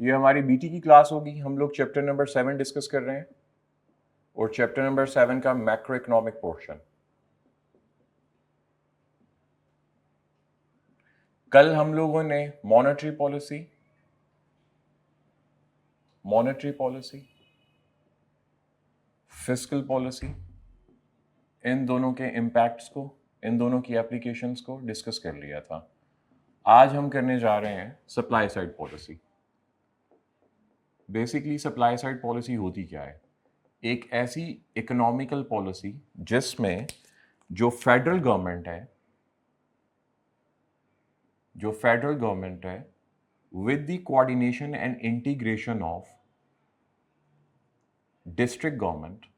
ये हमारी बीटी की क्लास होगी। हम लोग चैप्टर नंबर 7 डिस्कस कर रहे हैं और चैप्टर नंबर 7 का मैक्रो इकोनॉमिक पोर्शन। कल हम लोगों ने मॉनेटरी पॉलिसी, फिस्कल पॉलिसी, इन दोनों के इम्पैक्ट्स को, इन दोनों की एप्लीकेशंस को डिस्कस कर लिया था। आज हम करने जा रहे हैं supply side policy. Basically supply side policy होती क्या है? एक ऐसी इकोनॉमिकल पॉलिसी जिसमें जो फेडरल गवर्नमेंट है with the coordination and integration of district government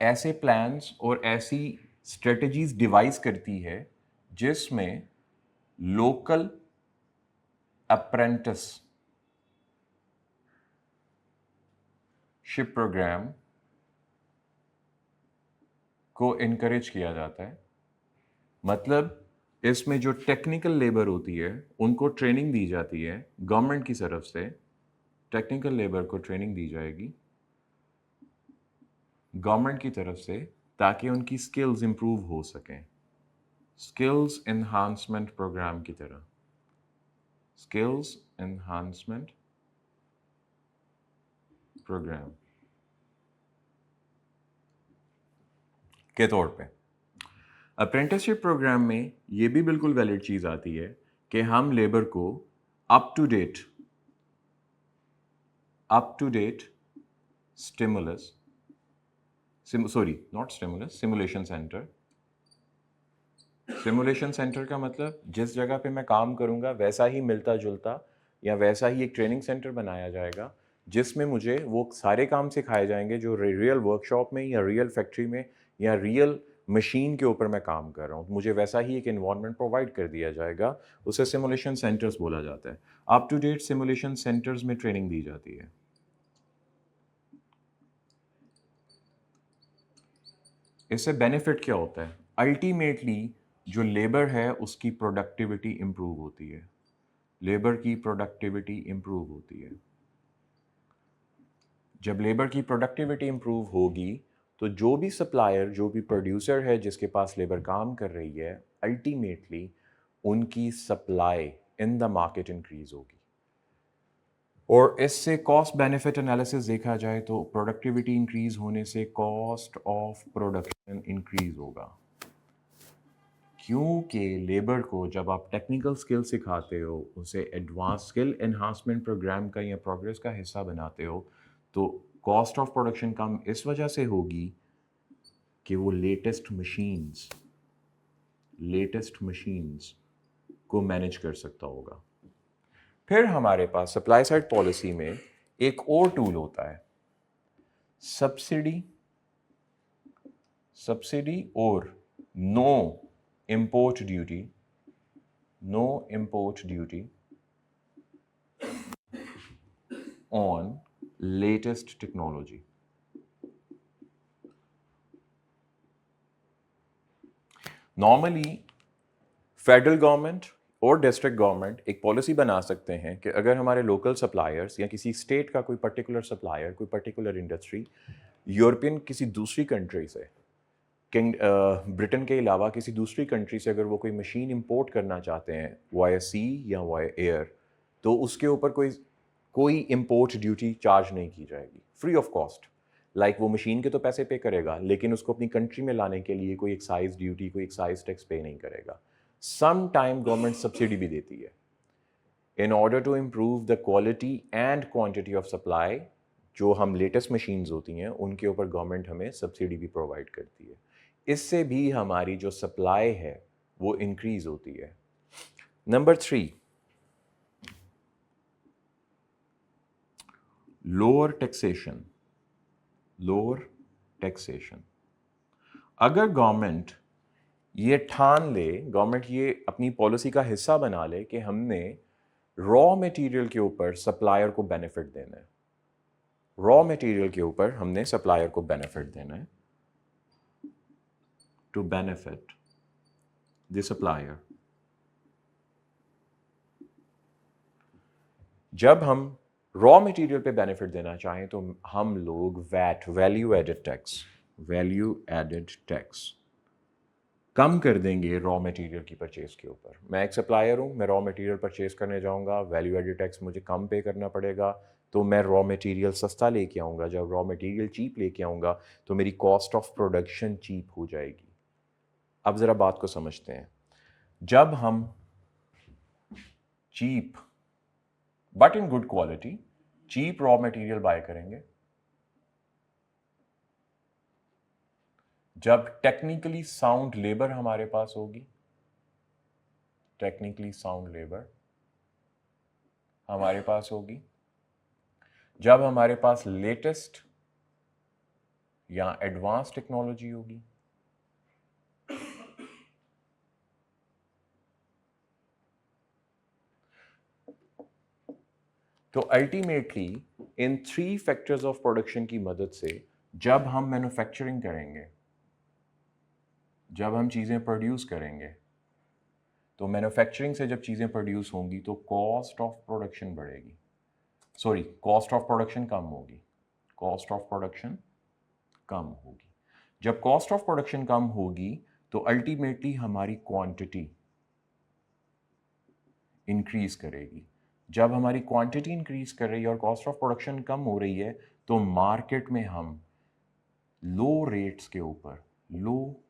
ऐसे प्लान्स और ऐसी स्ट्रेटजीज डिवाइस करती है जिसमें लोकल अप्रेंटिसशिप प्रोग्राम को इनकरेज किया जाता है। मतलब इसमें जो टेक्निकल लेबर होती है उनको ट्रेनिंग दी जाती है गवर्नमेंट की तरफ से। टेक्निकल लेबर को ट्रेनिंग दी जाएगी गवर्नमेंट की तरफ से ताकि उनकी स्किल्स इंप्रूव हो सकें। स्किल्स एनहांसमेंट प्रोग्राम की तरह, स्किल्स एनहांसमेंट प्रोग्राम के तौर पे अप्रेंटिसशिप प्रोग्राम में ये भी बिल्कुल वैलिड चीज़ आती है कि हम लेबर को up to date stimulus simulation centre का मतलब जिस जगह पे मैं काम करूंगा वैसा ही मिलता जुलता या वैसा ही एक ट्रेनिंग सेंटर बनाया जाएगा जिसमें मुझे वो सारे काम सिखाए जाएंगे जो रियल वर्कशॉप में या रियल फैक्ट्री में या रियल मशीन के ऊपर मैं काम कर रहा हूँ। मुझे वैसा ही एक एनवायरनमेंट प्रोवाइड कर दिया जाएगा। उसे सिमुलेशन सेंटर्स बोला जाता है। Up to date simulation centres में ट्रेनिंग दी जाती है। इससे बेनिफिट क्या होता है? अल्टीमेटली जो लेबर है उसकी प्रोडक्टिविटी इंप्रूव होती है। लेबर की प्रोडक्टिविटी इंप्रूव होती है। जब लेबर की प्रोडक्टिविटी इंप्रूव होगी तो जो भी सप्लायर, जो भी प्रोड्यूसर है जिसके पास लेबर काम कर रही है, अल्टीमेटली उनकी supply in the market increase होगी। और इससे कॉस्ट बेनिफिट एनालिसिस देखा जाए तो प्रोडक्टिविटी इंक्रीज होने से कॉस्ट ऑफ प्रोडक्शन इंक्रीज होगा। क्योंकि लेबर को जब आप टेक्निकल स्किल सिखाते हो, उसे एडवांस स्किल एनहांसमेंट प्रोग्राम का या प्रोग्रेस का हिस्सा बनाते हो, तो कॉस्ट ऑफ प्रोडक्शन कम इस वजह से होगी कि वो लेटेस्ट मशीन्स को मैनेज कर सकता होगा। फिर हमारे पास सप्लाई साइड पॉलिसी में एक और टूल होता है, सब्सिडी और no import duty on latest technology. Normally federal government और डिस्ट्रिक्ट गवर्नमेंट एक पॉलिसी बना सकते हैं कि अगर हमारे लोकल सप्लायर्स या किसी स्टेट का कोई पर्टिकुलर सप्लायर, कोई पर्टिकुलर इंडस्ट्री यूरोपियन किसी दूसरी कंट्री से, ब्रिटेन के अलावा किसी दूसरी कंट्री से अगर वो कोई मशीन इंपोर्ट करना चाहते हैं वाया सी या वाया एयर, तो उसके ऊपर कोई इंपोर्ट ड्यूटी चार्ज नहीं की जाएगी, फ्री ऑफ कॉस्ट। लाइक वो मशीन के तो पैसे पे करेगा लेकिन उसको अपनी कंट्री में लाने के लिए कोई एक्साइज ड्यूटी, कोई एक्साइज टैक्स पे नहीं करेगा। सम टाइम गवर्नमेंट सब्सिडी भी देती है in order to improve the quality and quantity of supply. जो हम लेटेस्ट मशीन्स होती हैं उनके ऊपर गवर्नमेंट हमें सब्सिडी भी प्रोवाइड करती है। इससे भी हमारी जो सप्लाई है वो इंक्रीज होती है। Number 3, lower taxation. अगर गवर्नमेंट ये ठान ले, गवर्नमेंट ये अपनी पॉलिसी का हिस्सा बना ले कि हमने रॉ मटेरियल के ऊपर सप्लायर को बेनिफिट देना है, टू बेनिफिट द सप्लायर, जब हम रॉ मटेरियल पे बेनिफिट देना चाहें तो हम लोग वैट, वैल्यू एडेड टैक्स कम कर देंगे रॉ मटेरियल की परचेज़ के ऊपर। मैं एक सप्लायर हूँ, मैं रॉ मटेरियल परचेज़ करने जाऊँगा, वैल्यू एडेड टैक्स मुझे कम पे करना पड़ेगा, तो मैं रॉ मटेरियल सस्ता लेके आऊँगा। जब रॉ मटेरियल चीप लेके आऊँगा तो मेरी कॉस्ट ऑफ प्रोडक्शन चीप हो जाएगी। अब ज़रा बात को समझते हैं। जब हम cheap but in good quality cheap raw material buy करेंगे, जब टेक्निकली साउंड लेबर हमारे पास होगी, टेक्निकली साउंड लेबर हमारे पास होगी, जब हमारे पास लेटेस्ट या एडवांस टेक्नोलॉजी होगी, तो ultimately in 3 factors of production की मदद से जब हम मैन्युफैक्चरिंग करेंगे, जब हम चीज़ें प्रोड्यूस करेंगे, तो मैन्युफैक्चरिंग से जब चीज़ें प्रोड्यूस होंगी तो कॉस्ट ऑफ प्रोडक्शन बढ़ेगी, सॉरी कॉस्ट ऑफ प्रोडक्शन कम होगी, कॉस्ट ऑफ प्रोडक्शन कम होगी। जब कॉस्ट ऑफ प्रोडक्शन कम होगी तो अल्टीमेटली हमारी क्वांटिटी इंक्रीज करेगी। जब हमारी क्वांटिटी इंक्रीज कर रही है और कॉस्ट ऑफ प्रोडक्शन कम हो रही है तो मार्केट में हम लो रेट्स के ऊपर, लो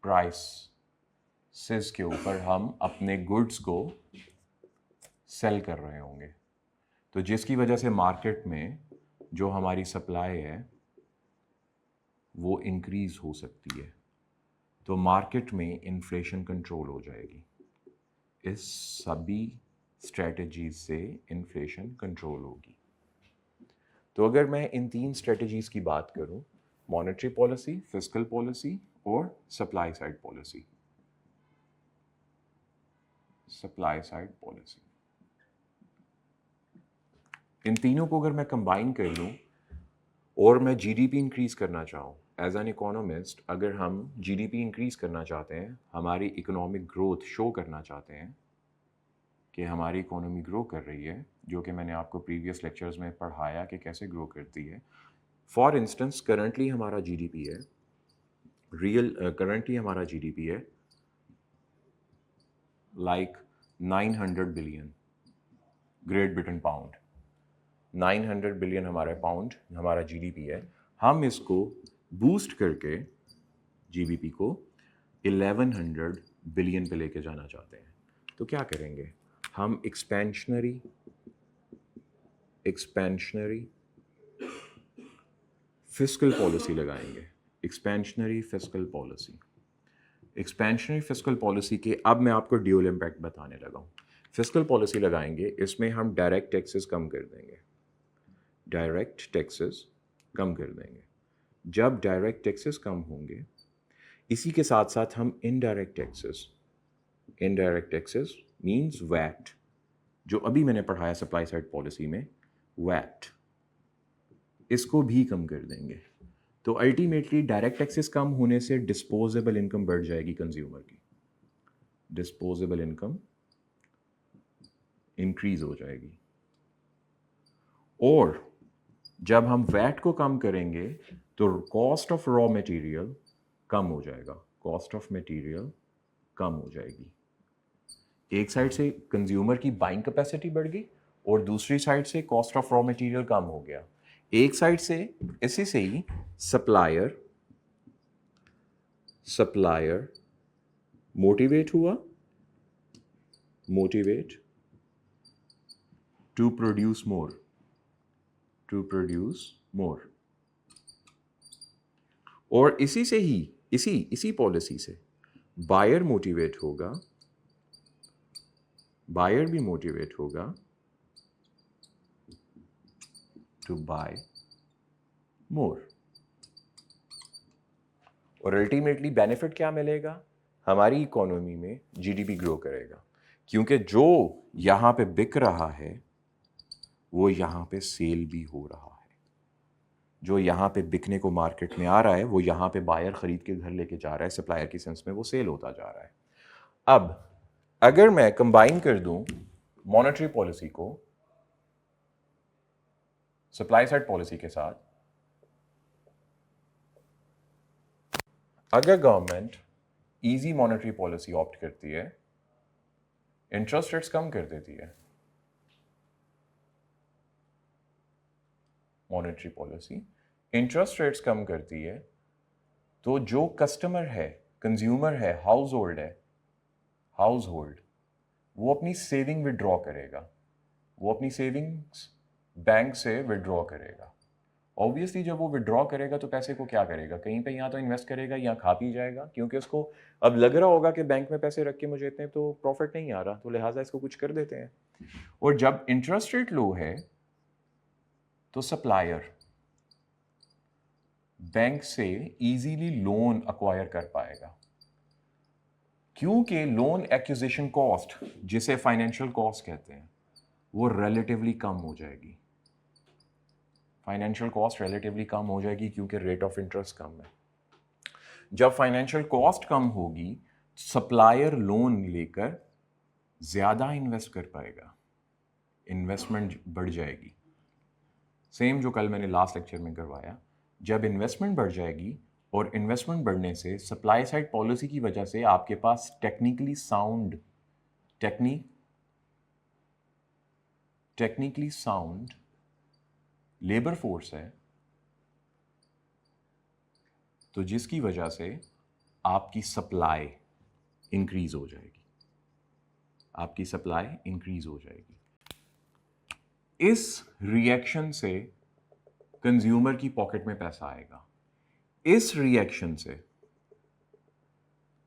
प्राइसेस के ऊपर हम अपने गुड्स को सेल कर रहे होंगे, तो जिसकी वजह से मार्केट में जो हमारी सप्लाई है वो इंक्रीज हो सकती है, तो मार्केट में इन्फ्लेशन कंट्रोल हो जाएगी। इस सभी स्ट्रेटजीज से इन्फ्लेशन कंट्रोल होगी। तो अगर मैं इन 3 स्ट्रेटजीज की बात करूं, मॉनेटरी पॉलिसी, फिस्कल पॉलिसी और supply side policy, supply side policy, इन तीनों को अगर मैं कंबाइन कर लूं और मैं जीडीपी इंक्रीज करना चाहूँ, एज एन इकोनॉमिस्ट अगर हम जीडीपी इंक्रीज करना चाहते हैं, हमारी इकोनॉमिक ग्रोथ शो करना चाहते हैं कि हमारी इकोनॉमी ग्रो कर रही है, जो कि मैंने आपको प्रीवियस लेक्चर्स में पढ़ाया कि कैसे ग्रो करती है। फॉर इंस्टेंस करंटली हमारा जीडीपी है, करंटली हमारा जीडीपी है like 900 billion great Britain pound, 900 billion हमारा जीडीपी है। हम इसको बूस्ट करके जीडीपी को 1100 बिलियन पे लेके जाना चाहते हैं, तो क्या करेंगे हम? एक्सपेंशनरी फिस्कल पॉलिसी लगाएंगे। एक्सपेंशनरी फिस्कल पॉलिसी के अब मैं आपको ड्यूअल इम्पैक्ट बताने लगा हूँ। फिस्कल पॉलिसी लगाएंगे, इसमें हम डायरेक्ट टैक्सेस कम कर देंगे, जब डायरेक्ट टैक्सेस कम होंगे, इसी के साथ साथ हम इनडायरेक्ट टैक्सेस मींस वैट, जो अभी मैंने पढ़ाया सप्लाई साइड पॉलिसी में, वैट, इसको भी कम कर देंगे। तो अल्टीमेटली डायरेक्ट टैक्सेस कम होने से डिस्पोजेबल इनकम बढ़ जाएगी कंज्यूमर की, डिस्पोजेबल इनकम इंक्रीज हो जाएगी। और जब हम वैट को कम करेंगे तो कॉस्ट ऑफ रॉ मटेरियल कम हो जाएगा, एक साइड से कंज्यूमर की बाइंग कैपेसिटी बढ़ गई और दूसरी साइड से कॉस्ट ऑफ रॉ मटेरियल कम हो गया। एक साइड से इसी से ही supplier motivate to produce more, और इसी से ही इसी पॉलिसी से बायर भी मोटिवेट होगा टू बाय मोर। और अल्टीमेटली बेनिफिट क्या मिलेगा? हमारी इकोनॉमी में जीडीपी ग्रो करेगा, क्योंकि जो यहाँ पे बिक रहा है वो यहाँ पे सेल भी हो रहा है, जो यहाँ पे बिकने को मार्केट में आ रहा है वो यहाँ पे बायर ख़रीद के घर लेके जा रहा है, सप्लायर की सेंस में वो सेल होता जा रहा है। अब अगर मैं कंबाइन कर दूं मॉनेटरी पॉलिसी को सप्लाई साइड पॉलिसी के साथ अगर government easy monetary policy opt करती है, इंटरेस्ट रेट्स कम कर देती है, मॉनेटरी पॉलिसी इंटरेस्ट रेट्स कम करती है, तो जो कस्टमर है, कंज्यूमर है, हाउस होल्ड, वो अपनी सेविंग विड्रॉ करेगा, वो अपनी सेविंग्स बैंक से विड्रॉ करेगा। ऑब्वियसली जब वो विड्रॉ करेगा तो पैसे को क्या करेगा, कहीं पे या तो इन्वेस्ट करेगा या खा पी जाएगा, क्योंकि उसको अब लग रहा होगा कि बैंक में पैसे रख के मुझे इतने तो प्रॉफिट नहीं आ रहा, तो लिहाजा इसको कुछ कर देते हैं। और जब इंटरेस्ट रेट लो है तो सप्लायर बैंक से इजीली लोन अक्वायर कर पाएगा, क्योंकि लोन एक्विजिशन कॉस्ट, जिसे फाइनेंशियल कॉस्ट कहते हैं, वो रिलेटिवली कम हो जाएगी। फाइनेंशियल कॉस्ट रिलेटिवली कम हो जाएगी क्योंकि रेट ऑफ इंटरेस्ट कम है। जब फाइनेंशियल कॉस्ट कम होगी, सप्लायर लोन लेकर ज़्यादा इन्वेस्ट कर पाएगा, इन्वेस्टमेंट बढ़ जाएगी। सेम जो कल मैंने लास्ट लेक्चर में करवाया, जब इन्वेस्टमेंट बढ़ जाएगी और इन्वेस्टमेंट बढ़ने से सप्लाई साइड पॉलिसी की वजह से आपके पास टेक्निकली साउंड लेबर फोर्स है, तो जिसकी वजह से आपकी सप्लाई इंक्रीज हो जाएगी, इस रिएक्शन से कंज्यूमर की पॉकेट में पैसा आएगा। इस रिएक्शन से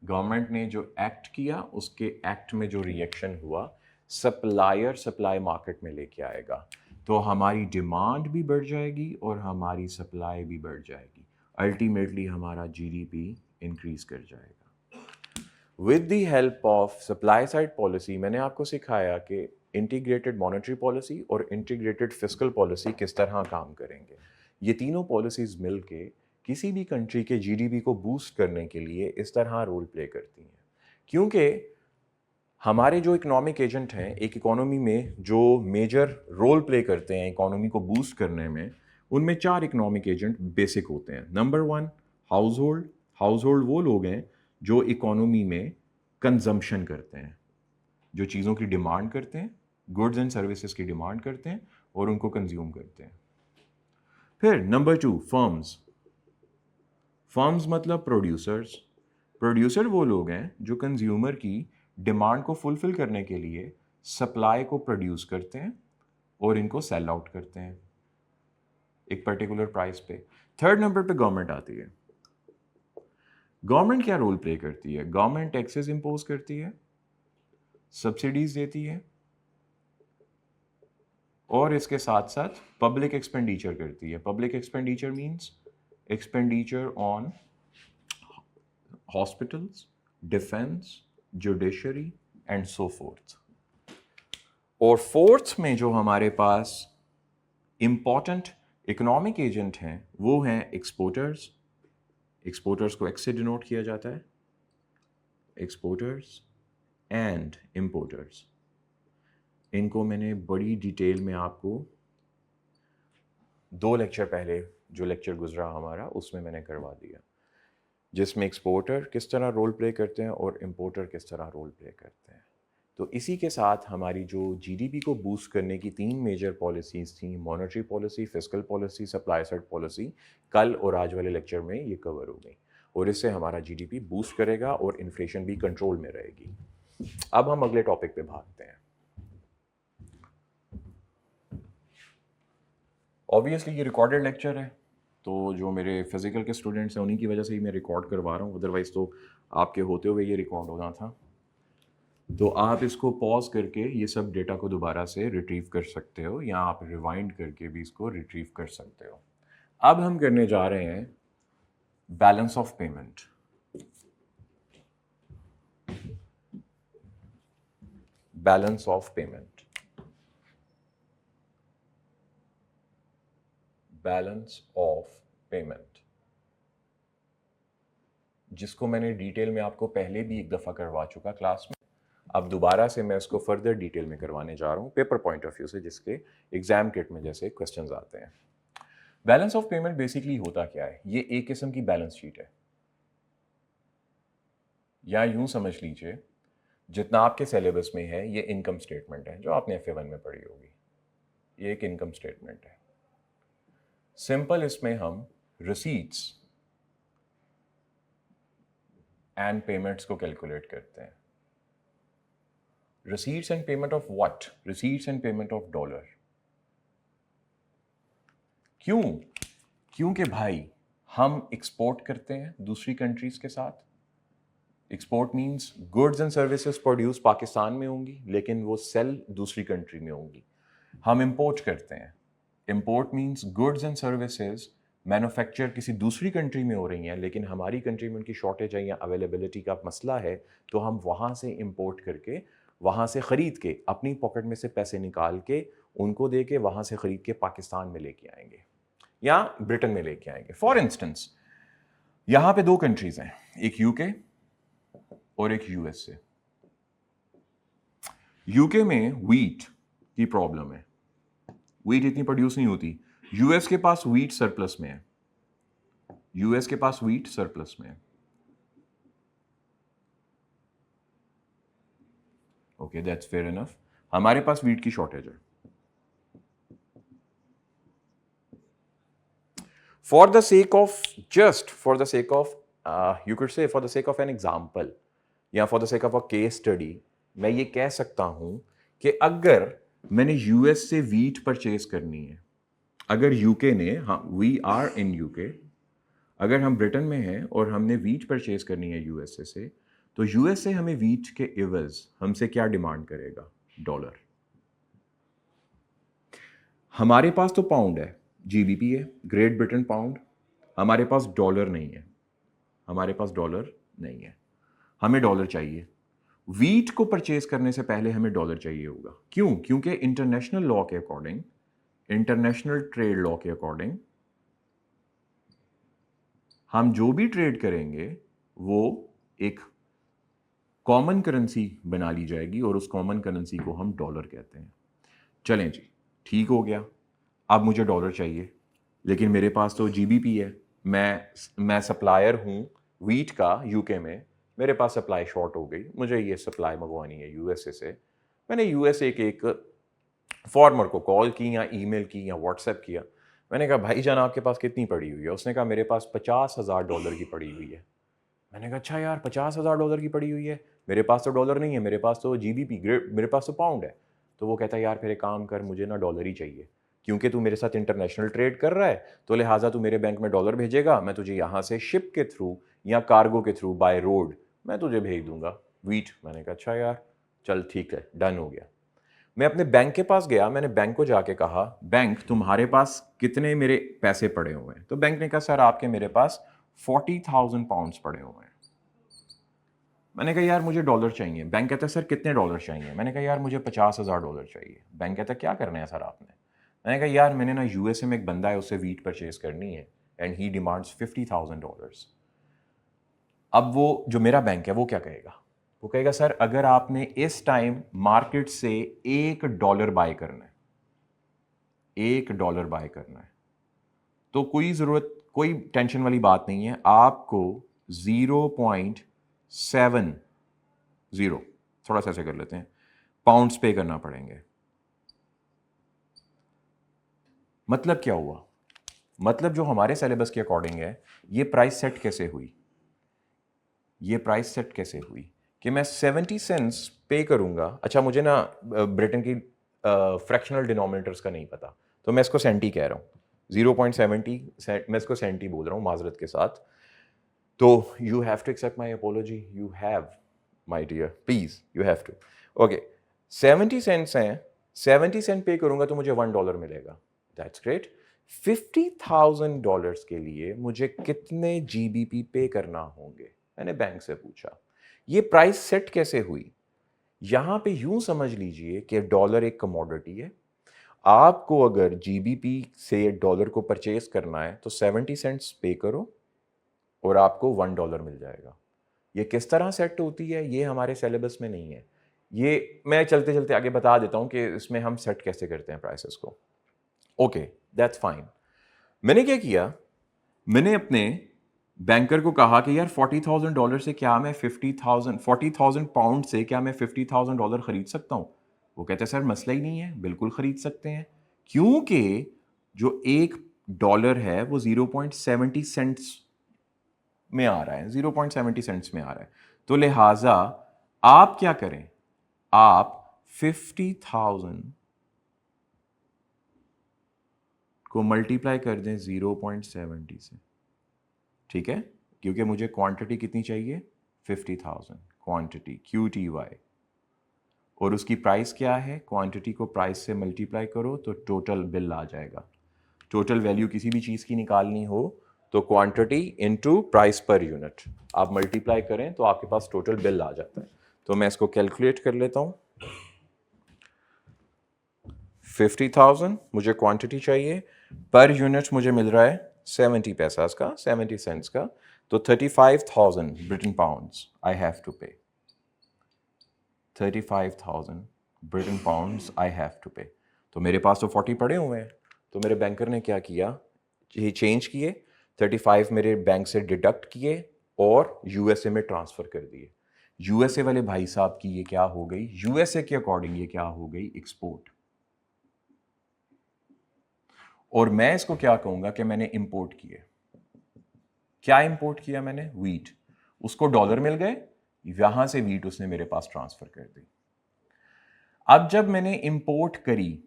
गवर्नमेंट ने जो एक्ट किया, उसके एक्ट में जो रिएक्शन हुआ, सप्लायर सप्लाई मार्केट में लेके आएगा, तो हमारी डिमांड भी बढ़ जाएगी और हमारी सप्लाई भी बढ़ जाएगी। अल्टीमेटली हमारा जीडीपी इंक्रीज कर जाएगा। With the help of supply side policy मैंने आपको सिखाया कि इंटीग्रेटेड मॉनेटरी पॉलिसी और इंटीग्रेटेड फिस्कल पॉलिसी किस तरह काम करेंगे। ये तीनों पॉलिसीज मिलके किसी भी कंट्री के जीडीपी को बूस्ट करने के लिए इस तरह रोल प्ले करती हैं, क्योंकि हमारे जो इकोनॉमिक एजेंट हैं, एक इकोनॉमी में जो मेजर रोल प्ले करते हैं इकोनॉमी को बूस्ट करने में, उनमें 4 इकोनॉमिक एजेंट बेसिक होते हैं। नंबर 1 हाउस होल्ड वो लोग हैं जो इकोनॉमी में कंजम्पशन करते हैं, जो चीज़ों की डिमांड करते हैं, गुड्स एंड सर्विसेज की डिमांड करते हैं और उनको कंज्यूम करते हैं। फिर नंबर 2 फर्म्स मतलब प्रोड्यूसर वो लोग हैं जो कंज्यूमर की डिमांड को फुलफिल करने के लिए सप्लाई को प्रोड्यूस करते हैं और इनको सेल आउट करते हैं एक पर्टिकुलर प्राइस पे। थर्ड नंबर पे गवर्नमेंट आती है। गवर्नमेंट क्या रोल प्ले करती है? गवर्नमेंट टैक्सेस इंपोज करती है, सब्सिडीज देती है और इसके साथ साथ पब्लिक एक्सपेंडिचर करती है। Public expenditure means expenditure on hospitals, defence, judiciary and so fourth. और फोर्थ में जो हमारे पास इंपॉर्टेंट इकोनॉमिक एजेंट हैं वो हैं एक्सपोर्टर्स। एक्सपोर्टर्स को एक्स से डिनोट किया जाता है, एक्सपोर्टर्स एंड इंपोर्टर्स। इनको मैंने बड़ी डिटेल में आपको 2 लेक्चर पहले जो लेक्चर गुजरा हमारा उसमें मैंने करवा दिया, जिसमें एक्सपोर्टर किस तरह रोल प्ले करते हैं और इंपोर्टर किस तरह रोल प्ले करते हैं। तो इसी के साथ हमारी जो जीडीपी को बूस्ट करने की 3 मेजर पॉलिसीज़ थी, monetary policy, fiscal policy, supply side policy, कल और आज वाले लेक्चर में ये कवर हो गई और इससे हमारा जीडीपी बूस्ट करेगा और इन्फ्लेशन भी कंट्रोल में रहेगी। अब हम अगले टॉपिक पे भागते हैं। ऑब्वियसली ये रिकॉर्डेड लेक्चर है, तो जो मेरे फिज़िकल के स्टूडेंट्स हैं उन्हीं की वजह से ही मैं रिकॉर्ड करवा रहा हूँ, अदरवाइज़ तो आपके होते हुए ये रिकॉर्ड होना था। तो आप इसको पॉज करके ये सब डेटा को दोबारा से रिट्रीव कर सकते हो या आप रिवाइंड करके भी इसको रिट्रीव कर सकते हो। अब हम करने जा रहे हैं balance of payment. Balance of payment, balance of payment, जिसको मैंने डिटेल में आपको पहले भी एक दफ़ा करवा चुका क्लास में। अब दोबारा से मैं इसको फर्दर डिटेल में करवाने जा रहा हूँ पेपर पॉइंट ऑफ व्यू से, जिसके एग्जाम किट में जैसे क्वेश्चंस आते हैं। बैलेंस ऑफ पेमेंट बेसिकली होता क्या है? ये एक किस्म की बैलेंस शीट है, या यूं समझ लीजिए जितना आपके सिलेबस में है ये इनकम स्टेटमेंट है जो आपने FA1 में पढ़ी होगी। ये एक इनकम स्टेटमेंट है। सिंपल इसमें हम रिसीट्स एंड पेमेंट्स को कैलकुलेट करते हैं। Receipts and payment of what? Receipts and payment of dollar. क्यों? क्योंकि भाई हम एक्सपोर्ट करते हैं दूसरी कंट्रीज के साथ। Export means goods and services produce Pakistan में होंगी लेकिन वो सेल दूसरी कंट्री में होंगी। हम इंपोर्ट करते हैं। Import means goods and services manufacture किसी दूसरी कंट्री में हो रही हैं लेकिन हमारी कंट्री में उनकी शॉर्टेज है या अवेलेबिलिटी का मसला है, तो हम वहाँ से इंपोर्ट करके, वहाँ से ख़रीद के, अपनी पॉकेट में से पैसे निकाल के उनको दे के वहाँ से ख़रीद के पाकिस्तान में लेके आएंगे या ब्रिटेन में लेके आएंगे। फॉर इंस्टेंस यहाँ पे दो कंट्रीज़ हैं, एक यूके और एक यूएसए। यूके में व्हीट की प्रॉब्लम है, व्हीट इतनी प्रोड्यूस नहीं होती। यूएस के पास व्हीट सरप्लस में है, यूएस के पास व्हीट सरप्लस में है। Okay, that's fair enough. हमारे पास व्हीट की शॉर्टेज है। For the sake of, just for the sake of, you could say for the sake of an example या for the sake of a case study, मैं ये कह सकता हूं कि अगर मैंने यूएस से व्हीट परचेज करनी है, अगर यूके ने, हाँ वी आर इन यूके, अगर हम ब्रिटेन में हैं और हमने व्हीट परचेज करनी है यूएसए से, तो यूएसए हमें व्हीट के इवज हमसे क्या डिमांड करेगा? डॉलर। हमारे पास तो पाउंड है, जीबीपी है, ग्रेट ब्रिटेन पाउंड। हमारे पास डॉलर नहीं है, हमारे पास डॉलर नहीं है। हमें डॉलर चाहिए। व्हीट को परचेज करने से पहले हमें डॉलर चाहिए होगा। क्यों? क्योंकि इंटरनेशनल लॉ के अकॉर्डिंग, इंटरनेशनल ट्रेड लॉ के अकॉर्डिंग, हम जो भी ट्रेड करेंगे वो एक कॉमन करेंसी बना ली जाएगी और उस कॉमन करेंसी को हम डॉलर कहते हैं। चलें जी, ठीक हो गया। अब मुझे डॉलर चाहिए लेकिन मेरे पास तो जीबीपी है, मैं सप्लायर हूँ व्हीट का यूके में, मेरे पास सप्लाई शॉर्ट हो गई, मुझे ये सप्लाई मंगवानी है यूएसए से। मैंने यूएसए के एक फॉर्मर को कॉल की या ईमेल की या व्हाट्सएप किया। मैंने कहा भाईजान आपके पास कितनी पड़ी हुई है? उसने कहा मेरे पास $50,000 की पड़ी हुई है। मैंने कहा अच्छा यार, $50,000 की पड़ी हुई है, मेरे पास तो डॉलर नहीं है, मेरे पास तो जीबीपी, मेरे पास तो पाउंड है। तो वो कहता है यार फिर एक काम कर, मुझे ना डॉलर ही चाहिए, क्योंकि तू मेरे साथ इंटरनेशनल ट्रेड कर रहा है तो लिहाजा तू मेरे बैंक में डॉलर भेजेगा, मैं तुझे यहाँ से शिप के थ्रू या कार्गो के थ्रू बाय रोड मैं तुझे भेज दूंगा व्हीट। मैंने कहा अच्छा यार चल ठीक है, डन हो गया। मैं अपने बैंक के पास गया, मैंने बैंक को जाके कहा बैंक तुम्हारे पास कितने मेरे पैसे पड़े हुए हैं? तो बैंक ने कहा सर आपके मेरे पास 40,000 पाउंड्स पड़े हुए हैं। मैंने कहा यार मुझे डॉलर चाहिए। बैंक कहता है सर कितने डॉलर चाहिए? मैंने कहा यार मुझे $50,000 चाहिए। बैंक कहता है क्या करना है सर आपने? मैंने कहा यार मैंने ना यूएसए में एक बंदा है, उससे व्हीट परचेज करनी है एंड ही डिमांड्स $50,000। अब वो जो मेरा बैंक है वो क्या कहेगा? वो कहेगा सर अगर आपने इस टाइम मार्केट से $1 बाय करना है, $1 बाय करना है, तो कोई टेंशन वाली बात नहीं है, आपको 0.70, थोड़ा सा ऐसे कर लेते हैं, पाउंड्स पे करना पड़ेंगे। मतलब क्या हुआ? मतलब जो हमारे सिलेबस के अकॉर्डिंग है, ये प्राइस सेट कैसे हुई? ये प्राइस सेट कैसे हुई कि मैं 70 सेंट्स पे करूंगा। अच्छा मुझे ना ब्रिटेन की फ्रैक्शनल डिनोमिनेटर्स का नहीं पता, तो मैं इसको सेंटी कह रहा हूँ, 0.70, मैं इसको सेंटी बोल रहा हूँ माजरत के साथ। तो you have to accept my apology, you have my dear, please you have to. Okay, 70 cents हैं, 70 सेंट पे करूंगा तो मुझे $1 मिलेगा। That's great. $50,000 के लिए मुझे कितने जीबीपी पे करना होंगे? मैंने बैंक से पूछा। ये प्राइस सेट कैसे हुई? यहां पे यूं समझ लीजिए कि डॉलर एक कमोडिटी है। आपको अगर जीबीपी से डॉलर को परचेज करना है तो 70 सेंट्स पे करो और आपको $1 मिल जाएगा। ये किस तरह सेट होती है ये हमारे सिलेबस में नहीं है। ये मैं चलते चलते आगे बता देता हूँ कि इसमें हम सेट कैसे करते हैं प्राइसेस को। Okay, that's fine. मैंने क्या किया, मैंने अपने बैंकर को कहा कि यार $40,000 से क्या मैं 40,000 पाउंड से क्या मैं $50,000 खरीद सकता हूँ? वो कहते हैं सर मसला ही नहीं है, बिल्कुल खरीद सकते हैं, क्योंकि जो $1 है वो 0.70 सेंट्स में आ रहा है, 0.70 सेंट्स में आ रहा है। तो लिहाजा आप क्या करें, आप 50,000 को मल्टीप्लाई कर दें 0.70 से, ठीक है, क्योंकि मुझे क्वांटिटी कितनी चाहिए, 50,000 क्वांटिटी QTY, और उसकी प्राइस क्या है, क्वांटिटी को प्राइस से मल्टीप्लाई करो तो टोटल बिल आ जाएगा। टोटल वैल्यू किसी भी चीज़ की निकालनी हो तो quantity into price per unit आप मल्टीप्लाई करें तो आपके पास टोटल बिल आ जाता है। तो मैं इसको कैलकुलेट कर लेता हूँ। 50,000 मुझे क्वांटिटी चाहिए, पर यूनिट मुझे मिल रहा है 70 पैसा का, 70 सेंट्स का, तो 35,000 Britain pounds I have to pay. 35,000 Britain pounds I have to pay. तो मेरे पास तो 40 पड़े हुए हैं, तो मेरे बैंकर ने क्या किया, ये चेंज किए, 35 मेरे बैंक से डिडक्ट किए और यूएसए में ट्रांसफ़र कर दिए। यूएसए वाले भाई साहब की ये क्या हो गई, यूएसए के अकॉर्डिंग ये क्या हो गई, एक्सपोर्ट। और मैं इसको क्या कहूंगा कि मैंने इंपोर्ट किए। क्या इंपोर्ट किया मैंने, व्हीट, उसको डॉलर मिल गए, यहां से व्हीट उसने मेरे पास ट्रांसफर कर दी। अब जब मैंने इंपोर्ट करी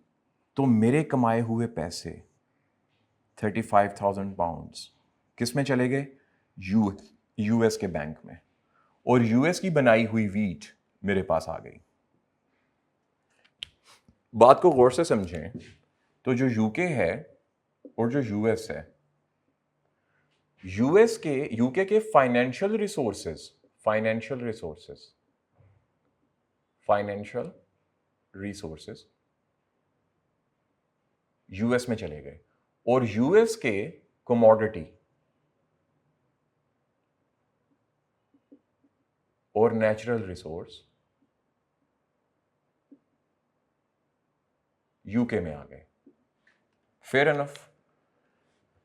तो मेरे कमाए हुए पैसे 35,000 पाउंड्स किस में चले गए, यूएस के बैंक में, और यूएस की बनाई हुई व्हीट मेरे पास आ गई। बात को गौर से समझें, तो जो यूके है और जो यूएस है, यूके के फाइनेंशियल रिसोर्सेस यूएस में चले गए, और यूएस के कमोडिटी और नेचुरल रिसोर्स यूके में आ गए। Fair enough.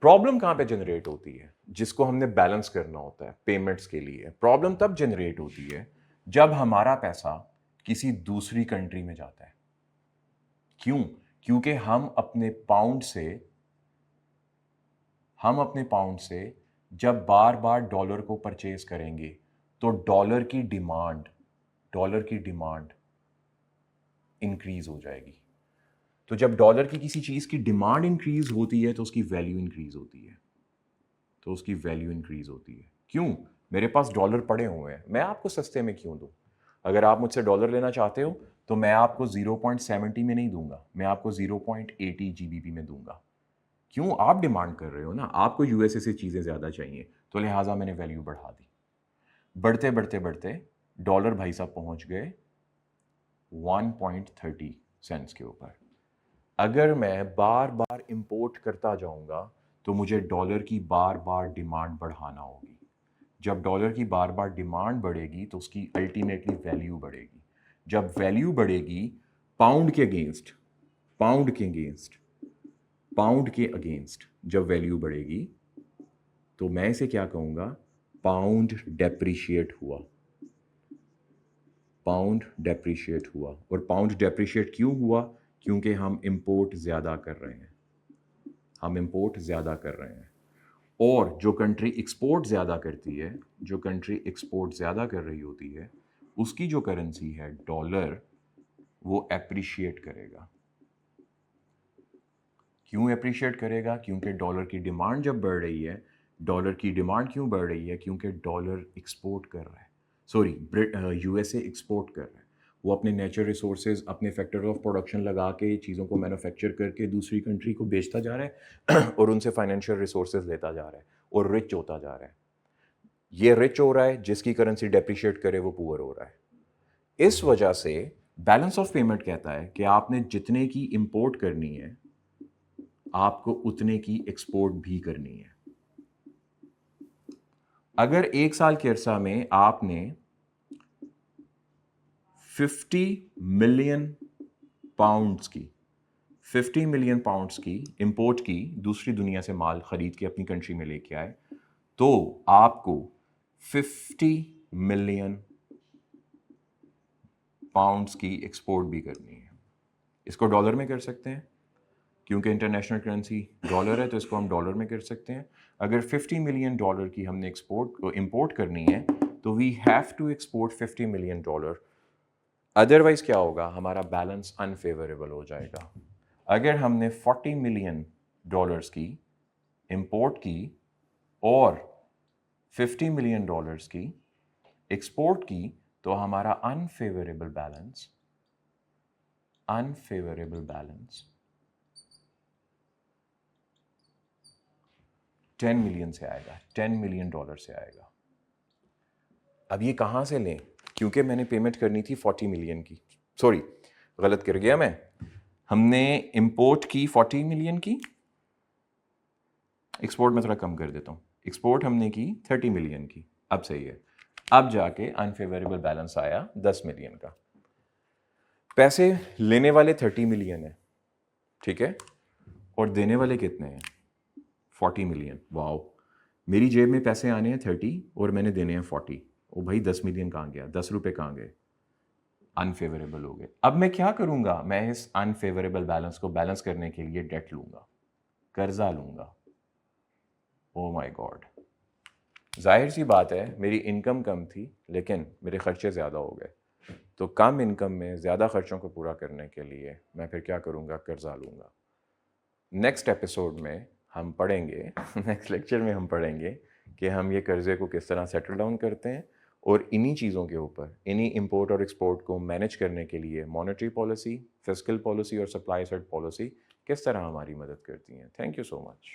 प्रॉब्लम कहां पे जनरेट होती है, जिसको हमने बैलेंस करना होता है पेमेंट्स के लिए, प्रॉब्लम तब जनरेट होती है जब हमारा पैसा किसी दूसरी कंट्री में जाता है। क्यों, क्योंकि हम अपने पाउंड से जब बार बार डॉलर को परचेज करेंगे तो डॉलर की डिमांड इंक्रीज हो जाएगी। तो जब डॉलर की किसी चीज की डिमांड इंक्रीज होती है तो उसकी वैल्यू इंक्रीज होती है। क्यों, मेरे पास डॉलर पड़े हुए हैं, मैं आपको सस्ते में क्यों दूं। अगर आप मुझसे डॉलर लेना चाहते हो तो मैं आपको 0.70 में नहीं दूंगा, मैं आपको 0.80 GBP में दूंगा। क्यों, आप डिमांड कर रहे हो ना, आपको यूएसए से चीज़ें ज़्यादा चाहिए, तो लिहाजा मैंने वैल्यू बढ़ा दी। बढ़ते बढ़ते बढ़ते डॉलर भाई साहब पहुंच गए 1.30 सेंट्स के ऊपर। अगर मैं बार बार इंपोर्ट करता जाऊंगा तो मुझे डॉलर की बार बार डिमांड बढ़ाना होगी। जब डॉलर की बार बार डिमांड बढ़ेगी तो उसकी अल्टीमेटली वैल्यू बढ़ेगी। जब वैल्यू बढ़ेगी पाउंड के अगेंस्ट जब वैल्यू बढ़ेगी तो मैं इसे क्या कहूंगा, पाउंड डेप्रिशिएट हुआ। और पाउंड डेप्रिशिएट क्यों हुआ, क्योंकि हम इंपोर्ट ज़्यादा कर रहे हैं। और जो कंट्री एक्सपोर्ट ज़्यादा कर रही होती है, उसकी जो करेंसी है डॉलर, वो एप्रिशिएट करेगा। क्यों एप्रिशिएट करेगा, क्योंकि डॉलर की डिमांड जब बढ़ रही है, डॉलर की डिमांड क्यों बढ़ रही है, क्योंकि डॉलर एक्सपोर्ट कर रहा है, यूएसए एक्सपोर्ट कर रहा है। वो अपने नेचुरल रिसोर्सेज, अपने फैक्टर ऑफ प्रोडक्शन लगा के चीज़ों को मैन्युफैक्चर करके दूसरी कंट्री को बेचता जा रहा है और उनसे फाइनेंशियल रिसोर्सेज लेता जा रहा है और रिच होता जा रहा है। ये रिच हो रहा है, जिसकी करेंसी डेप्रिशिएट करे वो पुअर हो रहा है। इस वजह से बैलेंस ऑफ पेमेंट कहता है कि आपने जितने की इंपोर्ट करनी है आपको उतने की एक्सपोर्ट भी करनी है। अगर एक साल के अरसा में आपने 50 मिलियन पाउंड्स की 50 मिलियन पाउंड्स की इंपोर्ट की दूसरी दुनिया से माल खरीद के अपनी कंट्री में लेके आए, तो आपको 50 मिलियन पाउंड्स की एक्सपोर्ट भी करनी है। इसको डॉलर में कर सकते हैं, क्योंकि इंटरनेशनल करेंसी डॉलर है, तो इसको हम डॉलर में कर सकते हैं। अगर 50 मिलियन डॉलर की हमने इंपोर्ट करनी है, तो we have to export 50 million dollar. Otherwise क्या होगा, हमारा बैलेंस अनफेवरेबल हो जाएगा। अगर हमने 40 मिलियन डॉलर्स की इंपोर्ट की और 50 मिलियन डॉलर्स की एक्सपोर्ट की, तो हमारा अनफेवरेबल बैलेंस 10 मिलियन से आएगा, 10 मिलियन डॉलर से आएगा। अब ये कहाँ से लें, क्योंकि मैंने पेमेंट करनी थी 40 मिलियन की, सॉरी गलत कर गया मैं। हमने इंपोर्ट की 40 मिलियन की, एक्सपोर्ट में थोड़ा कम कर देता हूँ, एक्सपोर्ट हमने की 30 मिलियन की। अब सही है, अब जाके अनफेवरेबल बैलेंस आया 10 मिलियन का। पैसे लेने वाले 30 मिलियन है, ठीक है, और देने वाले कितने हैं, 40 मिलियन। वाओ, मेरी जेब में पैसे आने हैं 30 और मैंने देने हैं 40। ओ भाई 10 मिलियन कहाँ गया, 10 रुपये कहाँ गए, अनफेवरेबल हो गए। अब मैं क्या करूँगा, मैं इस अनफेवरेबल बैलेंस को बैलेंस करने के लिए डेट लूँगा, कर्जा लूँगा। ओ माय गॉड, जाहिर सी बात है मेरी इनकम कम थी लेकिन मेरे खर्चे ज़्यादा हो गए, तो कम इनकम में ज़्यादा खर्चों को पूरा करने के लिए मैं फिर क्या करूँगा, कर्जा लूँगा। नेक्स्ट एपिसोड में हम पढ़ेंगे नेक्स्ट लेक्चर में हम पढ़ेंगे कि हम ये कर्ज़े को किस तरह सेटल डाउन करते हैं, और इन्हीं चीज़ों के ऊपर, इन्हीं इंपोर्ट और एक्सपोर्ट को मैनेज करने के लिए मॉनेटरी पॉलिसी, फिस्कल पॉलिसी और सप्लाई साइड पॉलिसी किस तरह हमारी मदद करती हैं। Thank you so much.